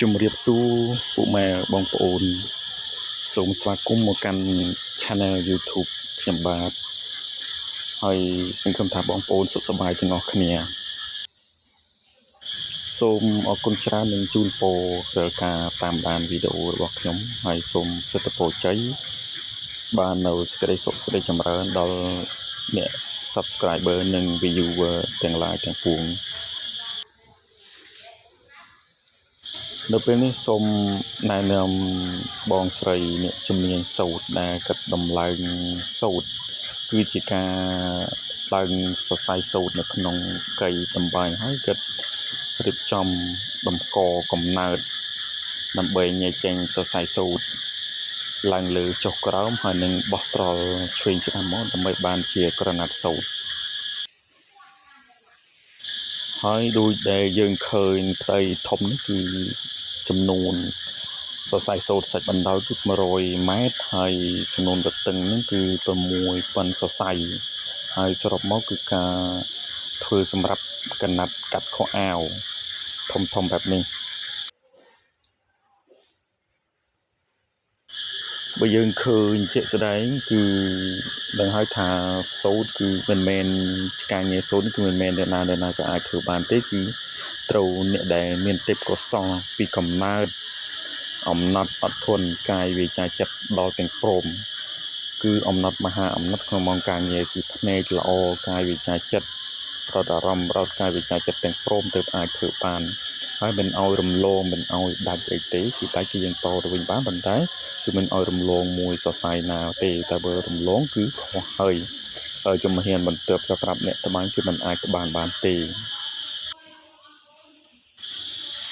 ជំរាបសួរពុកម៉ែបងប្អូនសូមស្វាគមន៍មកកាន់ Channel YouTube ខ្ញុំបាទហើយសង្ឃឹមថាបងប្អូនសុខសប្បាយទាំងអស់គ្នាសូមអរគុណច្រើននឹងជូនពរដល់ការតាមដានវីដេអូរបស់ខ្ញុំហើយសូមសិទ្ធិពរជ័យបាននៅសេចក្តីសុខសេចក្តីចម្រើនដល់អ្នក Subscriber និង Viewer ទាំងឡាយទាំងពួងនៅពេលនេះសូមណែនាំបងស្រីអ្នកជំនាញសូត្រដែលកាត់ដំឡើងសូត្រគឺជាការឡើងសរសៃសូត្រនៅក្នុងកៃតម្បាញហើយកាត់រៀបចំដំកកំណើតដើម្បីញែកចេញសរសៃសូត្រឡើងលើចុះក្រោមហើយនឹងបោះត្រល់ឆ្វេងស្ដាំមកដើម្បីបានជាក្រណាត់សូត្រហើយដូចដែលយើងឃើញផ្ទៃធំនេះគឺចំនួនសរសៃសូត្រសាច់បណ្ដោយគឺ100ម៉ែត្រហើយចំនួនទទឹងហ្នឹងគឺ6000សរសៃហើយសរុបមកគឺការធ្វើសម្រាប់កណាត់កាត់ខោអាវធំបែបនេះបើយើងឃើញជាក់ស្ដែងគឺដឹងហើយថាសូត្រគឺមិនមែនការងារសូត្រគឺមិនមែនអ្នកណាក៏អាចធ្វើបានទេគឺត្រូវអ្នកដែលមានទេពកោសល្យពីកំណើតអំណត់អត់ធន់កាយវាចាចិត្តដល់ទាំងព្រមគឺអំណត់មហាអំណត់ក្នុងម៉ោងការងារគឺភ្នែកល្អកាយវាចាចិត្តប្រត់អារម្មណ៍រត់កាយវាចាចិត្តទាំងព្រមទើបអាចធ្វើបានហើយមិនឲ្យរំលងមិនឲ្យដាច់អីទេគឺតែគឺយើងតទៅវិញបានប៉ុន្តែគឺមិនឲ្យរំលងមួយសរសៃណាទេតែបើរំលងគឺខុសហើយជំហានបន្ទាប់សម្រាប់អ្នកត្បាញគឺមិនអាចត្បាញបានទេ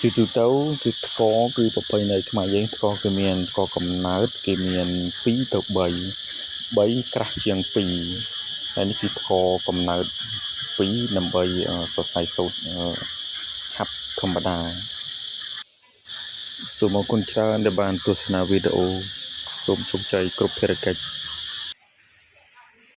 គឺទូទៅគឺថ្កគឺប្រពៃណីខ្មែរយើងថ្កគឺមានថ្កកំណើតគេមាន2ទៅ3ក្រាស់ជាង2ហើយនេះគឺថ្កកំណើត2ដើម្បីសរសៃសូត្រហាប់ធម្មតាសូមអរគុណច្រើនដែលបានទស្សនាវីដេអូសូមជោគជ័យគ្រប់ភារកិច្ច